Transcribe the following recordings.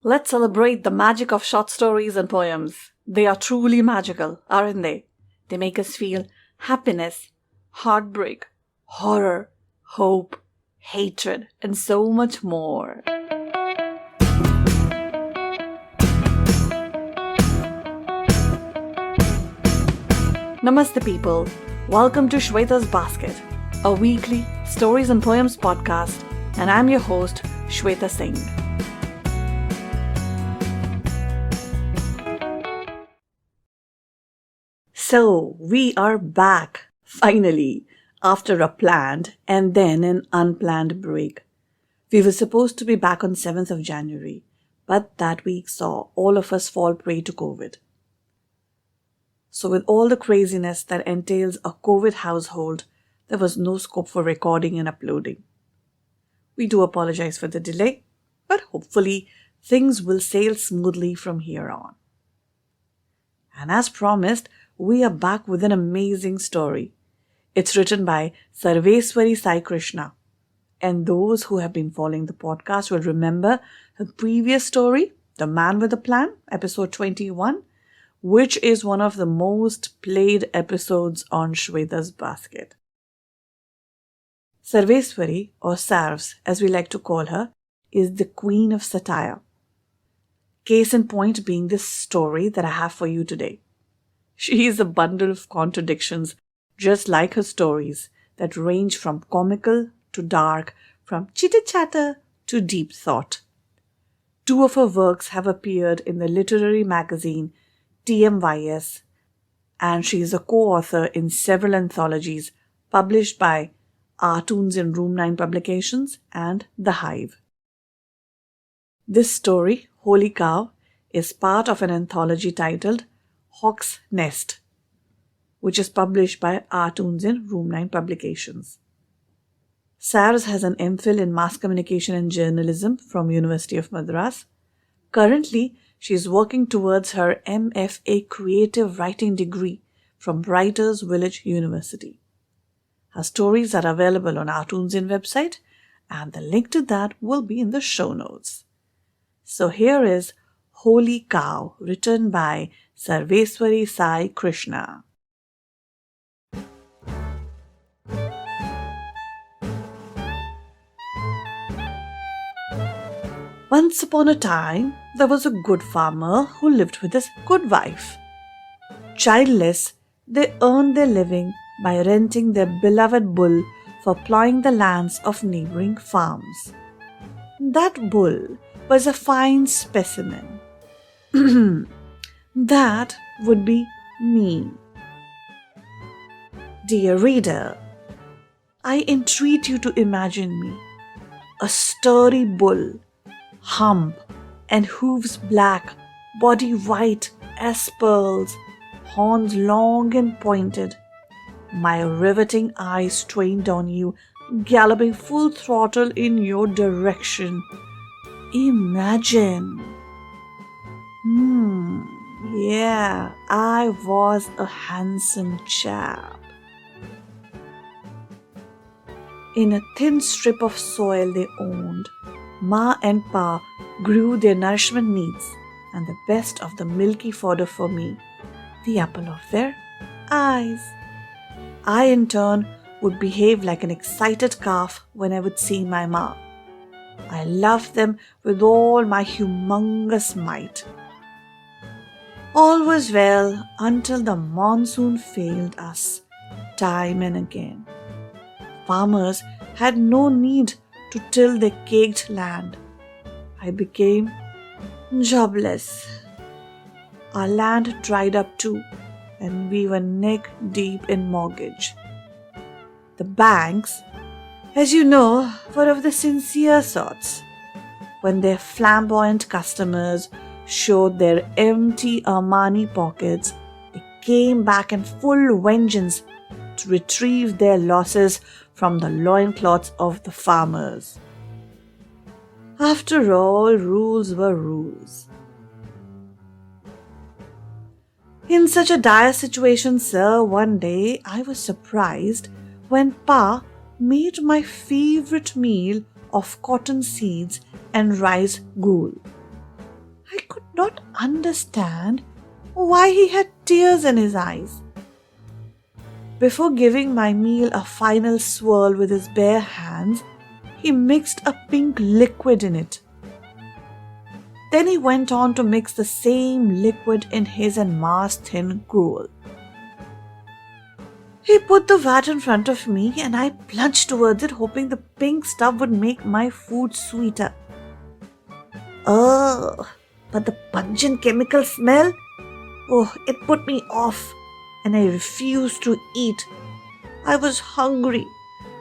Let's celebrate the magic of short stories and poems. They are truly magical, aren't they? They make us feel happiness, heartbreak, horror, hope, hatred, and so much more. Namaste, people. Welcome to Shweta's Basket, a weekly stories and poems podcast, and I'm your host, Shweta Singh. So, we are back, finally, after a planned and then an unplanned break. We were supposed to be back on 7th of January, but that week saw all of us fall prey to COVID. So with all the craziness that entails a COVID household, there was no scope for recording and uploading. We do apologize for the delay, but hopefully things will sail smoothly from here on. And as promised, we are back with an amazing story. It's written by Sarveswari Krishna. And those who have been following the podcast will remember her previous story, The Man with a Plan, episode 21, which is one of the most played episodes on Shweta's Basket. Sarveswari, or Sarvs as we like to call her, is the queen of satire. Case in point being this story that I have for you today. She is a bundle of contradictions, just like her stories, that range from comical to dark, from chitter-chatter to deep thought. Two of her works have appeared in the literary magazine TMYS, and she is a co-author in several anthologies published by Cartoons in Room 9 Publications and The Hive. This story, Holy Cow, is part of an anthology titled Hawk's Nest, which is published by Cartoons in Room 9 Publications. Sarvs has an MPhil in Mass Communication and Journalism from University of Madras. Currently, she is working towards her MFA Creative Writing degree from Writers Village University. Her stories are available on Cartoons in website, and the link to that will be in the show notes. So here is Holy Cow, written by Sarveswari Krishna. Once upon a time, there was a good farmer who lived with his good wife. Childless, they earned their living by renting their beloved bull for plowing the lands of neighboring farms. That bull was a fine specimen. That would be me. Dear reader, I entreat you to imagine me, a sturdy bull, hump and hooves black, body white as pearls, horns long and pointed, my riveting eyes trained on you, galloping full throttle in your direction. Imagine. Yeah, I was a handsome chap. In a thin strip of soil they owned, Ma and Pa grew their nourishment needs and the best of the milky fodder for me, the apple of their eyes. I in turn would behave like an excited calf when I would see my Ma. I loved them with all my humongous might. All was well until the monsoon failed us time and again. Farmers had no need to till their caked land. I became jobless. Our land dried up too, and we were neck deep in mortgage. The banks, as you know, were of the sincere sorts. When their flamboyant customers showed their empty Armani pockets, they came back in full vengeance to retrieve their losses from the loincloths of the farmers. After all, rules were rules. In such a dire situation, sir, one day I was surprised when Pa made my favorite meal of cotton seeds and rice ghoul. not understand why he had tears in his eyes. Before giving my meal a final swirl with his bare hands, he mixed a pink liquid in it. Then he went on to mix the same liquid in his and Ma's thin gruel. He put the vat in front of me and I plunged towards it, hoping the pink stuff would make my food sweeter. Oh, but the pungent chemical smell? Oh, it put me off and I refused to eat. I was hungry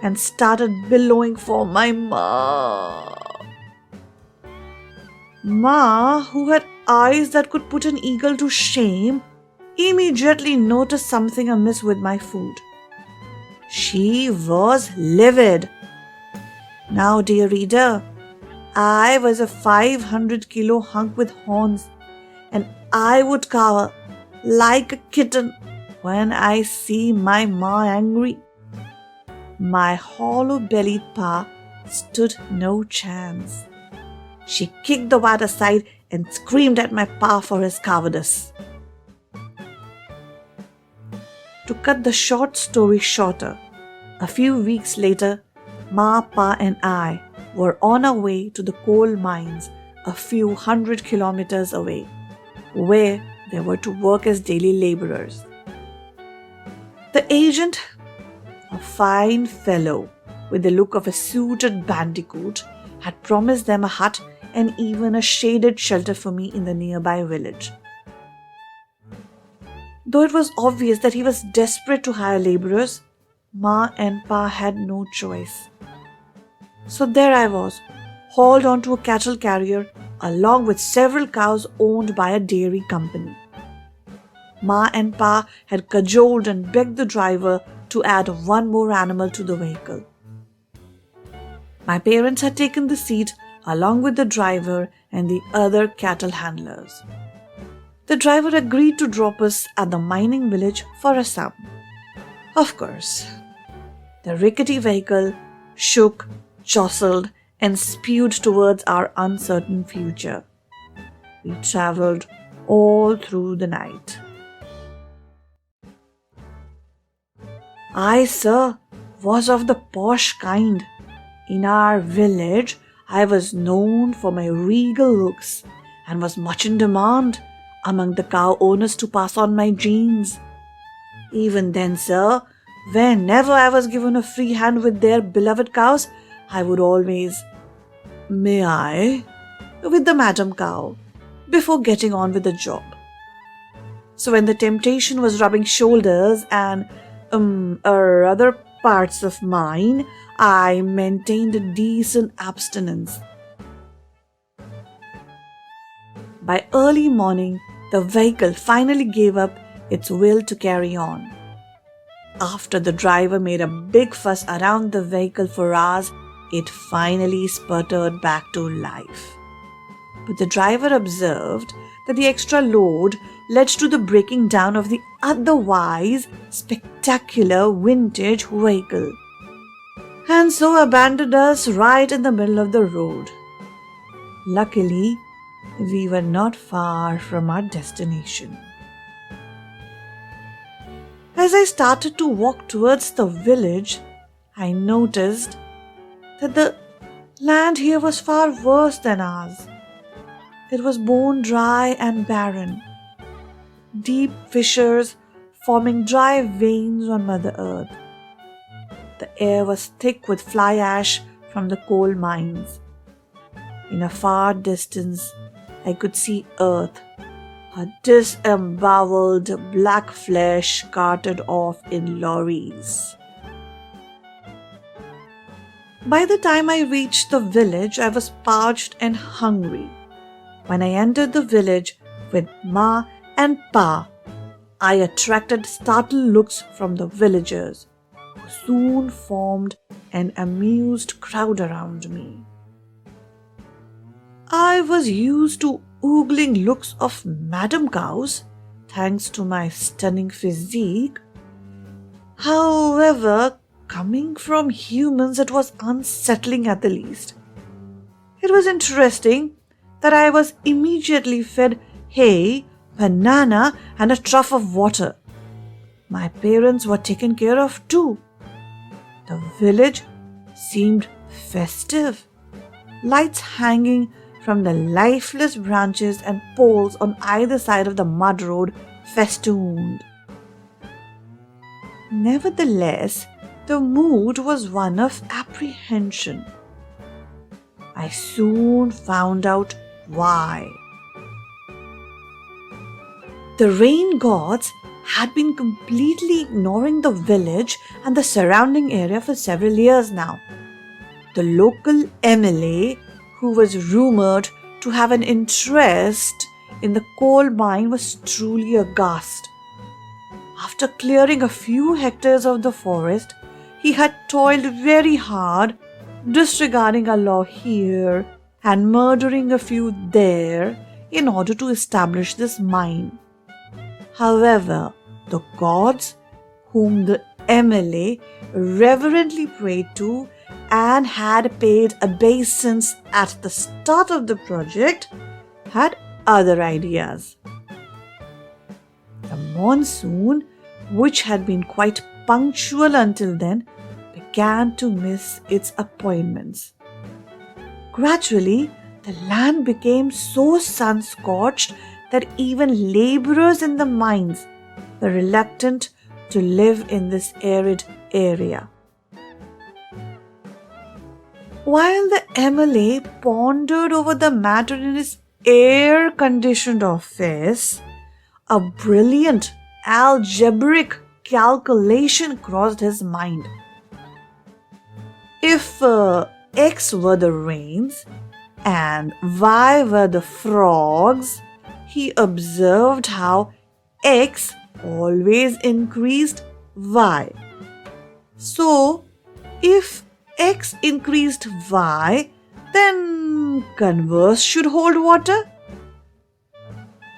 and started bellowing for my Ma. Ma, who had eyes that could put an eagle to shame, immediately noticed something amiss with my food. She was livid. Now, dear reader, I was a 500-kilo hunk with horns, and I would cower like a kitten when I see my Ma angry. My hollow-bellied Pa stood no chance. She kicked the vat aside and screamed at my Pa for his cowardice. To cut the short story shorter, a few weeks later, Ma, Pa and I were on our way to the coal mines a few 100 kilometers away, where they were to work as daily laborers. The agent, a fine fellow with the look of a suited bandicoot, had promised them a hut and even a shaded shelter for me in the nearby village. Though it was obvious that he was desperate to hire laborers, Ma and Pa had no choice. So there I was, hauled onto a cattle carrier along with several cows owned by a dairy company. Ma and Pa had cajoled and begged the driver to add one more animal to the vehicle. My parents had taken the seat along with the driver and the other cattle handlers. The driver agreed to drop us at the mining village for a sum. Of course, the rickety vehicle shook, jostled, and spewed towards our uncertain future. We travelled all through the night. I, sir, was of the posh kind. In our village, I was known for my regal looks and was much in demand among the cow owners to pass on my genes. Even then, sir, whenever I was given a free hand with their beloved cows, I would always, "May I?" with the madam cow before getting on with the job. So when the temptation was rubbing shoulders and other parts of mine, I maintained a decent abstinence. By early morning, the vehicle finally gave up its will to carry on. After the driver made a big fuss around the vehicle for hours, it finally sputtered back to life. But the driver observed that the extra load led to the breaking down of the otherwise spectacular vintage vehicle, and so abandoned us right in the middle of the road. Luckily, we were not far from our destination. As I started to walk towards the village, I noticed that the land here was far worse than ours. It was bone dry and barren, deep fissures forming dry veins on Mother Earth. The air was thick with fly ash from the coal mines. In a far distance, I could see earth, her disemboweled black flesh carted off in lorries. By the time I reached the village, I was parched and hungry. When I entered the village with Ma and Pa, I attracted startled looks from the villagers, who soon formed an amused crowd around me. I was used to oogling looks of madam cows, thanks to my stunning physique. However, coming from humans, it was unsettling at the least. It was interesting that I was immediately fed hay, banana, and a trough of water. My parents were taken care of too. The village seemed festive. Lights hanging from the lifeless branches and poles on either side of the mud road festooned. Nevertheless, the mood was one of apprehension. I soon found out why. The rain gods had been completely ignoring the village and the surrounding area for several years now. The local MLA, who was rumored to have an interest in the coal mine, was truly aghast. After clearing a few hectares of the forest, he had toiled very hard, disregarding a law here and murdering a few there in order to establish this mine. However, the gods, whom the MLA reverently prayed to and had paid obeisance at the start of the project, had other ideas. The monsoon, which had been quite punctual until then, began to miss its appointments. Gradually, the land became so sun-scorched that even laborers in the mines were reluctant to live in this arid area. While the MLA pondered over the matter in his air-conditioned office, a brilliant algebraic calculation crossed his mind. If X were the rains and Y were the frogs, he observed how X always increased Y. So, if X increased Y, then converse should hold water.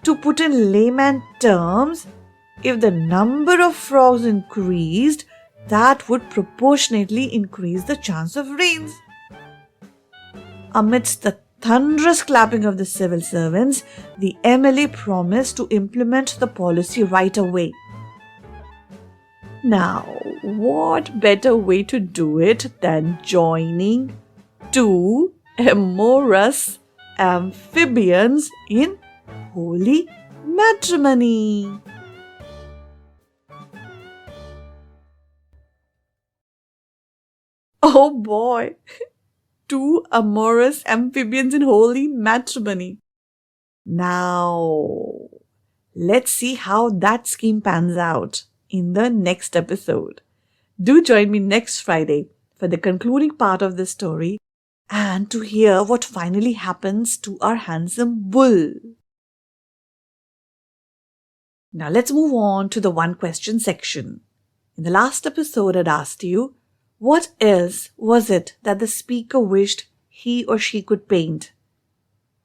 To put in layman terms, if the number of frogs increased, that would proportionately increase the chance of rains. Amidst the thunderous clapping of the civil servants, the MLA promised to implement the policy right away. Now, what better way to do it than joining two amorous amphibians in holy matrimony? Oh boy! Two amorous amphibians in holy matrimony. Now, let's see how that scheme pans out in the next episode. Do join me next Friday for the concluding part of this story and to hear what finally happens to our handsome bull. Now let's move on to the one question section. In the last episode, I'd asked you, what else was it that the speaker wished he or she could paint?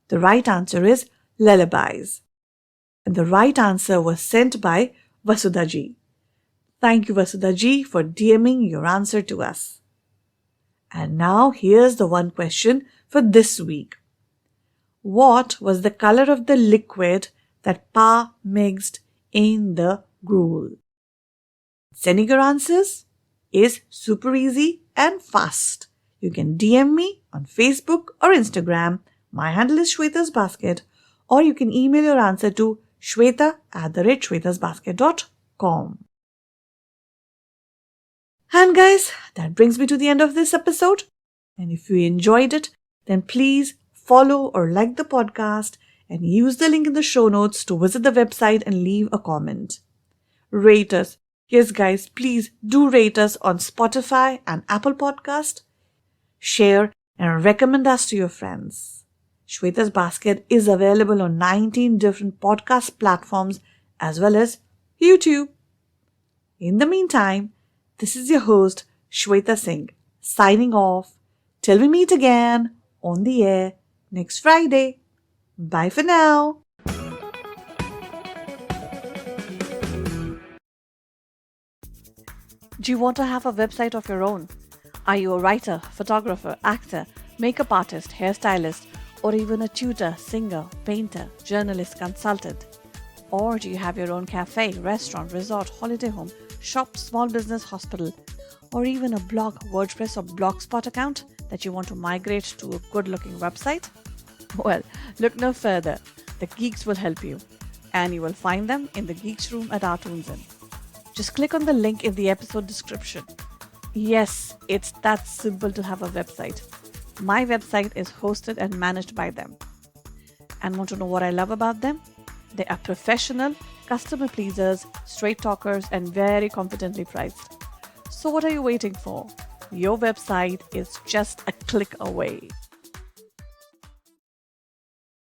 The right answer is lullabies. And the right answer was sent by Vasudha-ji. Thank you, Vasudha-ji, for DMing your answer to us. And now here's the one question for this week. What was the color of the liquid that Pa mixed in the gruel? Sending your answers is super easy and fast. You can DM me on Facebook or Instagram. My handle is Shweta's Basket, or you can email your answer to shweta@shwetasbasket.com. And guys, that brings me to the end of this episode. And if you enjoyed it, then please follow or like the podcast and use the link in the show notes to visit the website and leave a comment. Rate us. Yes, guys, please do rate us on Spotify and Apple Podcast. Share and recommend us to your friends. Shweta's Basket is available on 19 different podcast platforms as well as YouTube. In the meantime, this is your host, Shweta Singh, signing off. Till we meet again on the air next Friday. Bye for now. Do you want to have a website of your own? Are you a writer, photographer, actor, makeup artist, hairstylist, Or even a tutor, singer, painter, journalist, consultant? Or do you have your own cafe, restaurant, resort, holiday home, shop, small business, hospital, or even a blog, WordPress, or Blogspot account that you want to migrate to a good-looking website? Well, look no further. The Geeks will help you, and you will find them in the Geeks room at our Tunes In. Just click on the link in the episode description. Yes, it's that simple to have a website. My website is hosted and managed by them. And want to know what I love about them? They are professional, customer pleasers, straight talkers, and very confidently priced. So what are you waiting for? Your website is just a click away.